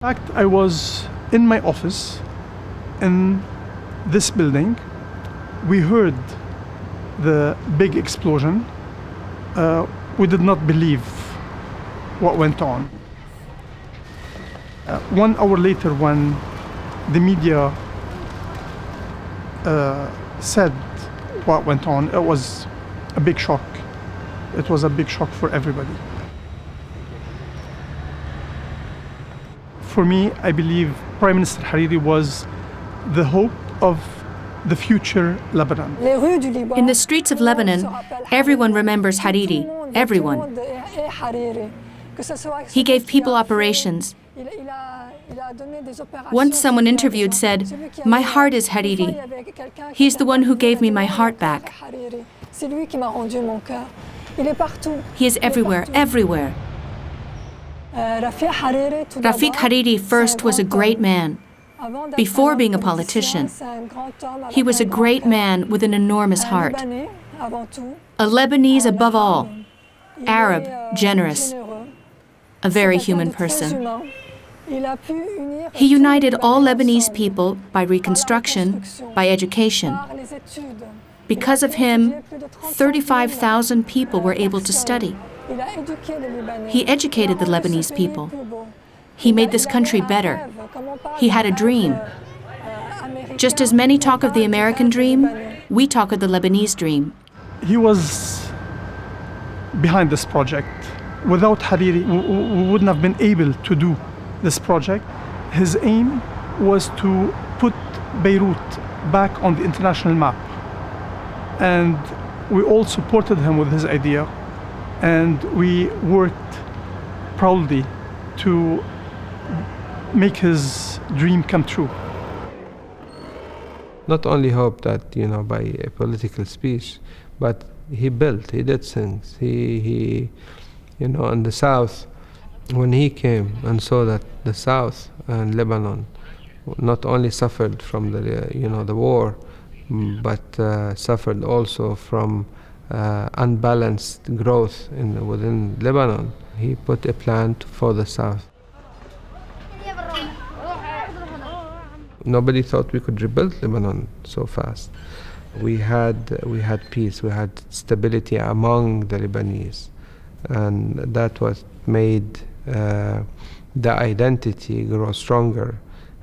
In fact, I was in my office in this building. We heard the big explosion. We did not believe what went on. 1 hour later, when the media said what went on, it was a big shock. It was a big shock for everybody. For me, I believe Prime Minister Hariri was the hope of the future Lebanon. In the streets of Lebanon, everyone remembers Hariri. Everyone. He gave people operations. Once someone interviewed said, "My heart is Hariri. He's the one who gave me my heart back." He is everywhere, everywhere. Rafik Hariri first was a great man. Before being a politician, he was a great man with an enormous heart. A Lebanese above all, Arab, generous, a very human person. He united all Lebanese people by reconstruction, by education. Because of him, 35,000 people were able to study. He educated the Lebanese people. He made this country better. He had a dream. Just as many talk of the American dream, we talk of the Lebanese dream. He was behind this project. Without Hariri, we wouldn't have been able to do this project. His aim was to put Beirut back on the international map. And we all supported him with his idea. And we worked proudly to make his dream come true. Not only hope that, by a political speech, but he built, he did things. He in the south, when he came and saw that the south and Lebanon not only suffered from the war, but suffered also from unbalanced growth within Lebanon, he put a plan for the south. Nobody thought we could rebuild Lebanon so fast. We had peace, we had stability among the Lebanese, and that what made the identity grow stronger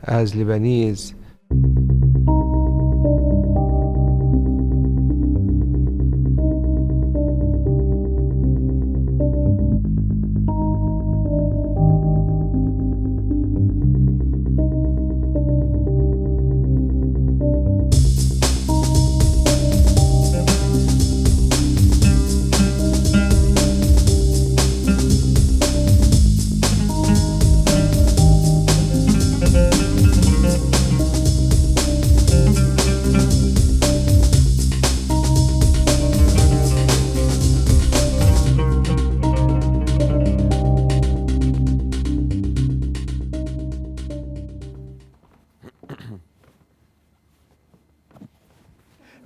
as Lebanese.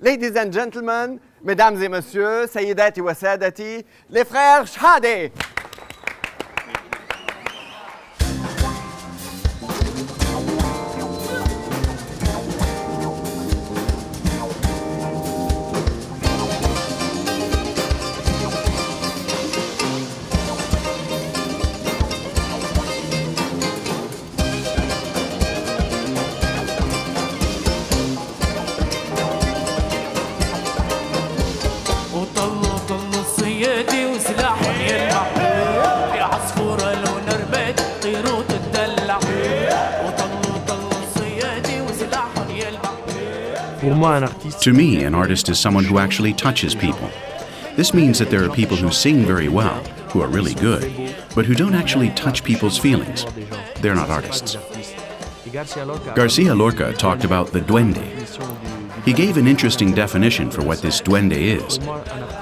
Ladies and gentlemen, mesdames et messieurs, sayyidati wa sadati, les frères Shhadeh. To me, an artist is someone who actually touches people. This means that there are people who sing very well, who are really good, but who don't actually touch people's feelings. They're not artists. Garcia Lorca talked about the duende. He gave an interesting definition for what this duende is.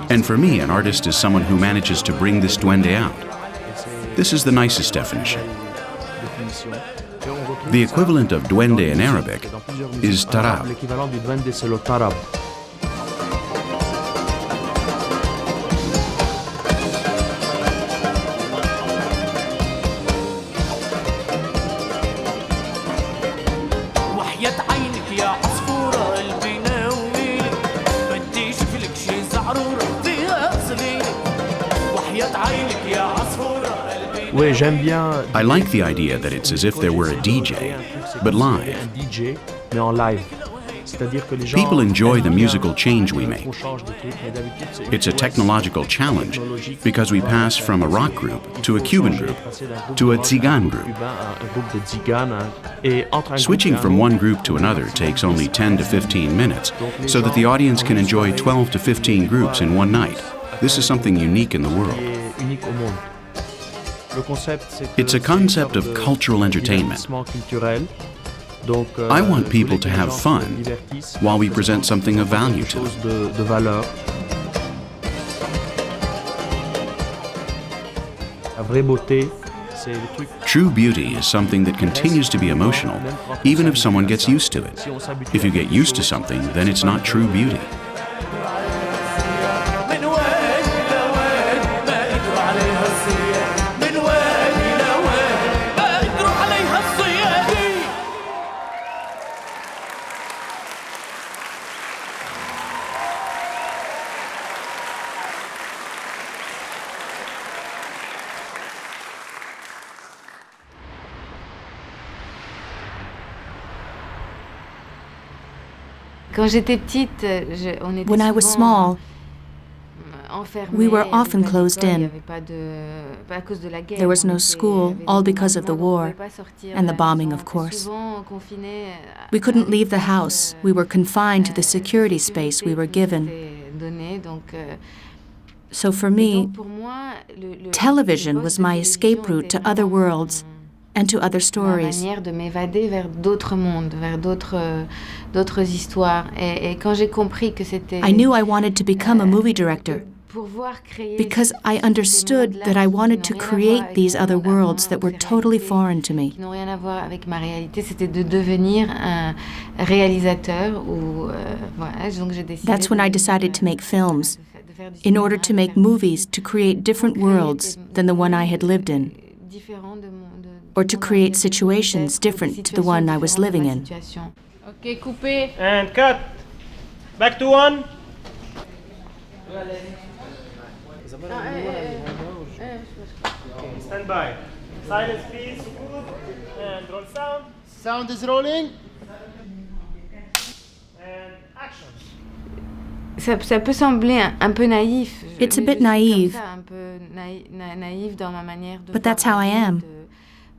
And for me, an artist is someone who manages to bring this duende out. This is the nicest definition. The equivalent of duende in Arabic is tarab. Oui, j'aime bien. I like the idea that it's as if there were a DJ, but live. Un DJ, mais en live. C'est-à-dire que les gens People enjoy the aiment bien musical change we qu'on make. change des trucs, mais d'habitude, c'est It's a technological challenge because we pass from a rock group to a Cuban group to a Tzigan group. cubain à un groupe de tziganes, et entre un Switching groupe et un from autre, one group to another takes only 10 to 15 minutes so that the audience can enjoy 12 to 15 groups in one night. This is something unique in the world. est unique au monde. Le concept, c'est que It's a c'est concept une of sorte de cultural entertainment. divertissement culturel. Donc, I want je people voulais to que les have gens fun se divertissent, while we que present ce something of soit value quelque to them. chose de valeur. La vraie beauté, c'est le truc. True beauty is something that continues to be emotional, even if someone gets used to it. Si on s'habitue If you get used to something, then it's not true beauty. Quand j'étais petite, on était When I was souvent small, enfermés, we were on often était à closed l'école, il y in. avait pas à cause de la guerre, There was on no était school, avec all des because of the enfants, donc on war pouvait pas sortir and de the la bombing, maison. of course. Souvent confinés We couldn't leave the à house. We were confined to the security space we were given. Donné, donc, So for et me, donc pour moi, le television poste was de my télévision escape route était to other vraiment worlds and to other ma stories. manière de m'évader vers d'autres mondes, vers d'autres histoires. Et quand j'ai compris que c'était I knew I wanted to become a movie director pouvoir créer because I ces understood mondes-là that I qui wanted n'ont to rien à voir create avec these mon other monde à worlds moi, that were ces totally réalités foreign to me. qui n'ont rien à voir avec ma réalité, c'était de devenir un réalisateur ou voilà, donc j'ai décidé That's when I decided to make films, in order to make movies to create different worlds than the one I had lived in, or to create situations different to the one I was living in. Ok, coupé. And cut. Back to one. Stand by. Silence, please. And roll sound. Sound is rolling. And action. Ça peut sembler un peu naïf. It's a mais bit je suis naive, comme ça, un peu naïf dans ma manière de but voir that's how la I vie, am.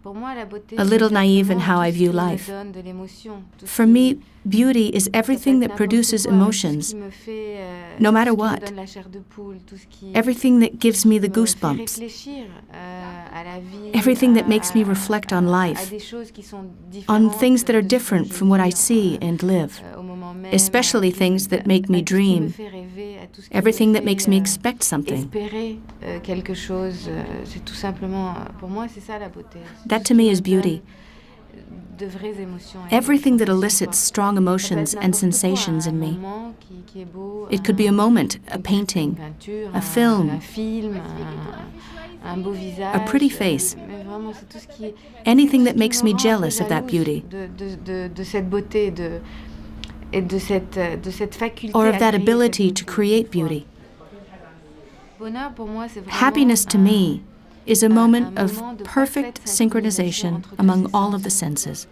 Pour moi, la beauté, A little c'est naive in simplement how I tout ce view qui me life. donne de l'émotion, tout ce For qui- me, beauty is ça peut everything être that n'importe produces quoi, emotions, tout ce qui me fait, no matter tout ce qui me what. donne la chair de poule, tout ce qui Everything that gives me the me fait goosebumps, réfléchir, à la vie, everything that makes me reflect on à life, des choses qui sont on différentes things that are de ce que different je from what I vis, see and live, au moment même, especially things that make me à tout ce qui me dream, fait rêver, à tout ce qui everything me that fait, makes me expect something. espérer quelque chose, c'est tout simplement, pour moi, c'est ça la beauté. That to me is beauty. De vraies émotions. Everything that sensations elicits fortes. strong Ça peut emotions être and n'importe quoi, sensations un in me. moment qui est beau, It could be a moment, a une painting, peinture, a film, un film, un beau visage, a pretty face, mais vraiment, c'est tout ce qui est anything tout that ce qui makes me me rend un peu jealous of that jalouse beauty, de cette beauté et de cette faculté or à of that créer ability cette to beauté. create beauty. Bonheur, pour moi, c'est vraiment Happiness to me is a moment of moment de perfect parfaite synchronization entre tous among ces all of the sens. senses.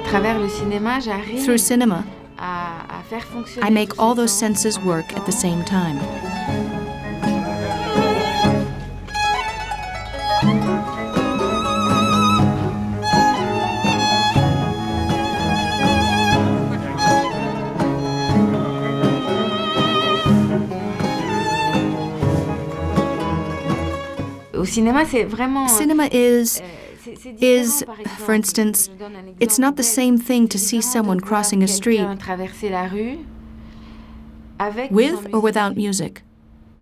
À travers le cinéma, j'arrive Through cinema, à faire fonctionner I make tous all ces those sens senses en même work at the temps. same time. Au cinéma, c'est vraiment... Cinema is, c'est différent, par exemple. for instance, Je donne un exemple it's not the bête. same thing to C'est see différent someone de voir crossing a street quelqu'un traverser la rue avec ou with sans or musique. without music.